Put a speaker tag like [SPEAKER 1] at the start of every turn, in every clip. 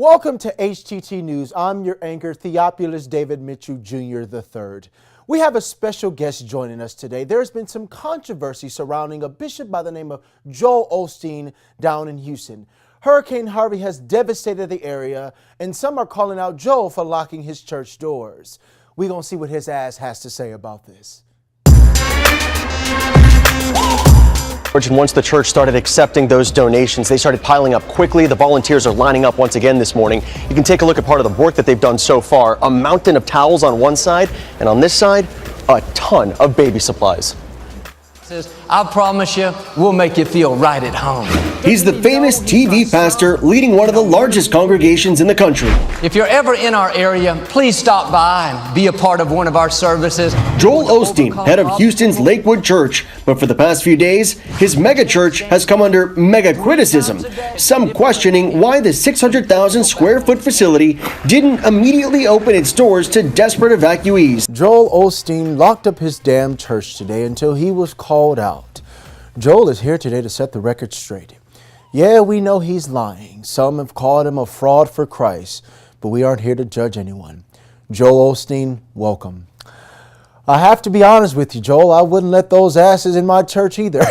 [SPEAKER 1] Welcome to HTT News. I'm your anchor, Theophils Davis Mitchell Jr. III. We have a special guest joining us today. There's been some controversy surrounding a bishop by the name of Joel Osteen down in Houston. Hurricane Harvey has devastated the area, and some are calling out Joel for locking his church doors. We're going to see what his ass has to say about this.
[SPEAKER 2] And once the church started accepting those donations, they started piling up quickly. The volunteers are lining up once again this morning. You can take a look at part of the work that they've done so far. A mountain of towels on one side, and on this side, a ton of baby supplies.
[SPEAKER 3] I promise you, we'll make you feel right at home.
[SPEAKER 2] He's the famous TV pastor leading one of the largest congregations in the country.
[SPEAKER 3] If you're ever in our area, please stop by and be a part of one of our services.
[SPEAKER 2] Joel Osteen, head of Houston's Lakewood Church, but for the past few days, his mega church has come under mega criticism. Some questioning why the 600,000 square foot facility didn't immediately open its doors to desperate evacuees.
[SPEAKER 1] Joel Osteen locked up his damn church today until he was called out. Joel is here today to set the record straight. Yeah, we know he's lying. Some have called him a fraud for Christ, but we aren't here to judge anyone. Joel Osteen, welcome. I have to be honest with you, Joel. I wouldn't let those asses in my church either.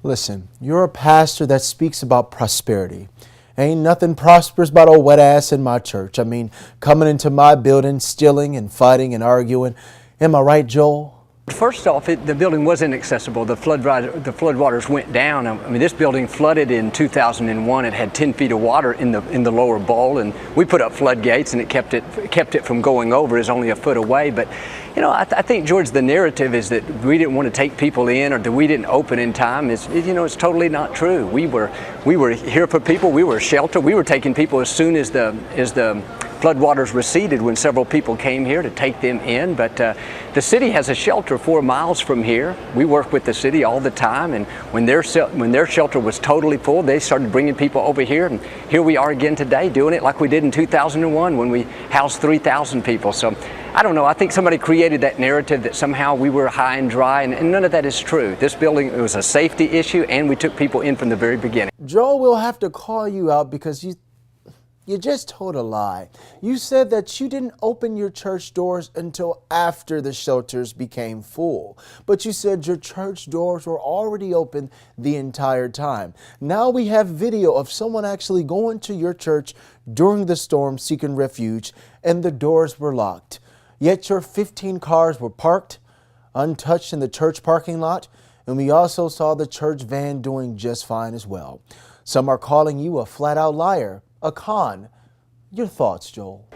[SPEAKER 1] Listen, you're a pastor that speaks about prosperity. Ain't nothing prosperous about a wet ass in my church. I mean, coming into my building, stealing and fighting and arguing. Am I right, Joel?
[SPEAKER 3] First off, the building was inaccessible. The floodwaters went down. I mean, this building flooded in 2001. It had 10 feet of water in the lower bowl, and we put up floodgates, and it kept it from going over. It's only a foot away. But you know, I think, George, the narrative is that we didn't want to take people in, or that we didn't open in time. It's totally not true. We were here for people. We were a shelter. We were taking people as soon as the floodwaters receded, when several people came here to take them in. But the city has a shelter 4 miles from here. We work with the city all the time, and when their shelter was totally full, they started bringing people over here, and here we are again today doing it like we did in 2001 when we housed 3,000 people. So I don't know, I think somebody created that narrative that somehow we were high and dry, and none of that is true. This building, it was a safety issue, and we took people in from the very beginning.
[SPEAKER 1] Joel, we'll have to call you out because you just told a lie. You said that you didn't open your church doors until after the shelters became full. But you said your church doors were already open the entire time. Now we have video of someone actually going to your church during the storm seeking refuge, and the doors were locked. Yet your 15 cars were parked untouched in the church parking lot, and we also saw the church van doing just fine as well. Some are calling you a flat-out liar, a con. Your thoughts, Joel?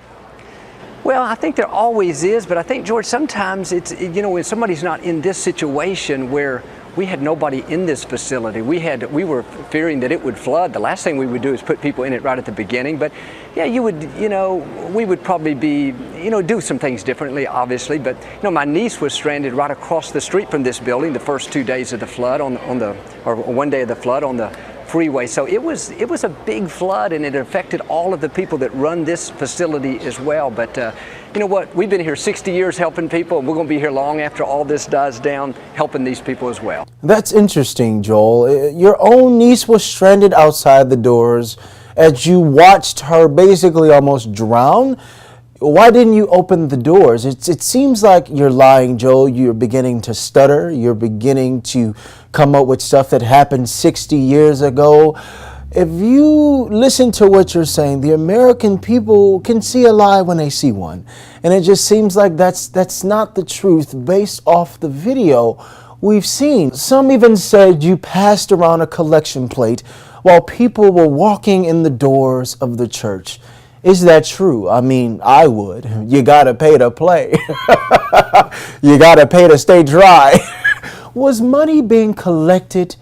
[SPEAKER 3] Well, I think there always is, but I think, George, sometimes it's, when somebody's not in this situation where we had nobody in this facility, we were fearing that it would flood. The last thing we would do is put people in it right at the beginning. But yeah, we would probably do some things differently, obviously. But my niece was stranded right across the street from this building the first 2 days of the flood or one day of the flood on the freeway. So it was a big flood, and it affected all of the people that run this facility as well. But you know what? We've been here 60 years helping people, and we're going to be here long after all this dies down, helping these people as well.
[SPEAKER 1] That's interesting, Joel. Your own niece was stranded outside the doors as you watched her basically almost drown. Why didn't you open the doors? It seems like you're lying, Joel. You're beginning to stutter. You're beginning to come up with stuff that happened 60 years ago. If you listen to what you're saying, the American people can see a lie when they see one. And it just seems like that's not the truth based off the video we've seen. Some even said you passed around a collection plate while people were walking in the doors of the church. Is that true? I mean, I would. You gotta pay to play. You gotta pay to stay dry. Was money being collected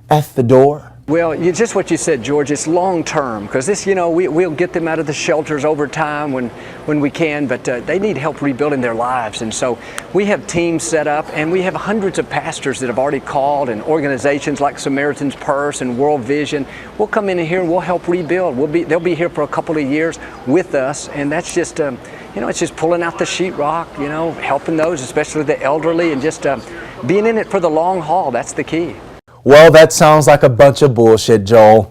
[SPEAKER 1] at the door?
[SPEAKER 3] Well, just what you said, George, it's long term, because this, we'll get them out of the shelters over time when we can, but they need help rebuilding their lives. And so we have teams set up, and we have hundreds of pastors that have already called, and organizations like Samaritan's Purse and World Vision. We'll come in here and we'll help rebuild. They'll be here for a couple of years with us, and that's just, it's just pulling out the sheetrock, helping those, especially the elderly, and just being in it for the long haul. That's the key.
[SPEAKER 1] Well, that sounds like a bunch of bullshit, Joel.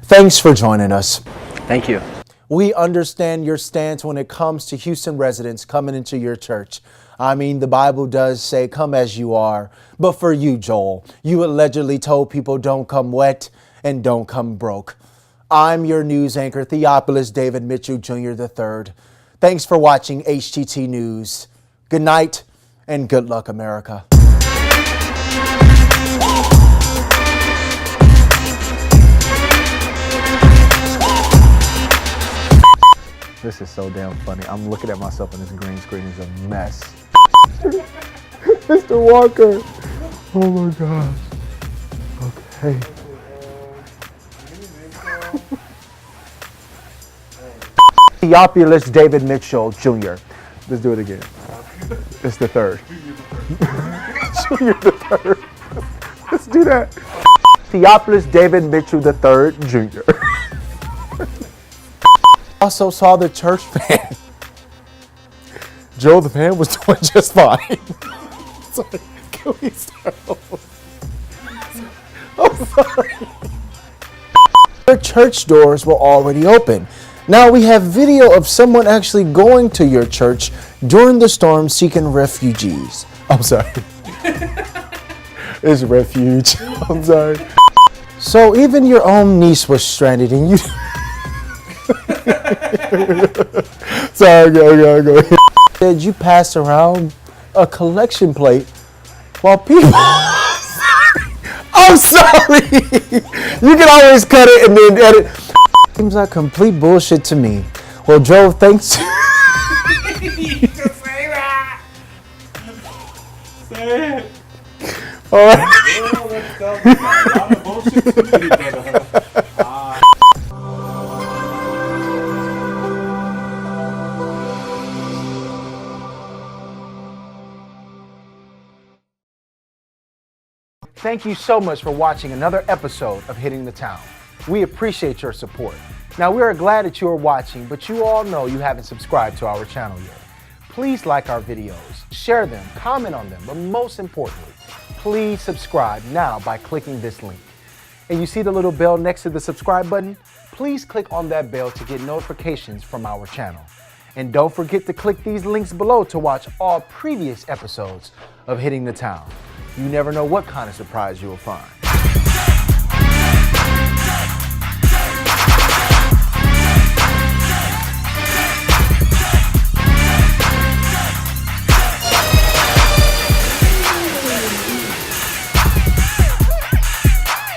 [SPEAKER 1] Thanks for joining us.
[SPEAKER 3] Thank you.
[SPEAKER 1] We understand your stance when it comes to Houston residents coming into your church. I mean, the Bible does say, come as you are. But for you, Joel, you allegedly told people don't come wet and don't come broke. I'm your news anchor, Theophils Davis Mitchell Jr. III. Thanks for watching HTT News. Good night and good luck, America. This is so damn funny. I'm looking at myself and this green screen is a mess. Mr. Walker. Oh my gosh. Okay. Theophils Davis Mitchell Jr. Let's do it again. It's the third. Junior the third. Let's do that. Theophils Davis Mitchell the third Jr. Also saw the church fan. Joe the fan was doing just fine. Sorry, can we start over? I'm sorry. The church doors were already open. Now we have video of someone actually going to your church during the storm seeking refugees. I'm sorry. It's refuge. I'm sorry. So even your own niece was stranded and you... Sorry, go. Did you pass around a collection plate while people... I'm sorry. You can always cut it and then edit. Seems like complete bullshit to me. Well, Joe, thanks.
[SPEAKER 4] Say that. Say it.
[SPEAKER 1] All right. Thank you so much for watching another episode of Hitting the Town. We appreciate your support. Now, we are glad that you are watching, but you all know you haven't subscribed to our channel yet. Please like our videos, share them, comment on them, but most importantly, please subscribe now by clicking this link. And you see the little bell next to the subscribe button? Please click on that bell to get notifications from our channel. And don't forget to click these links below to watch all previous episodes of Hitting the Town. You never know what kind of surprise you will find.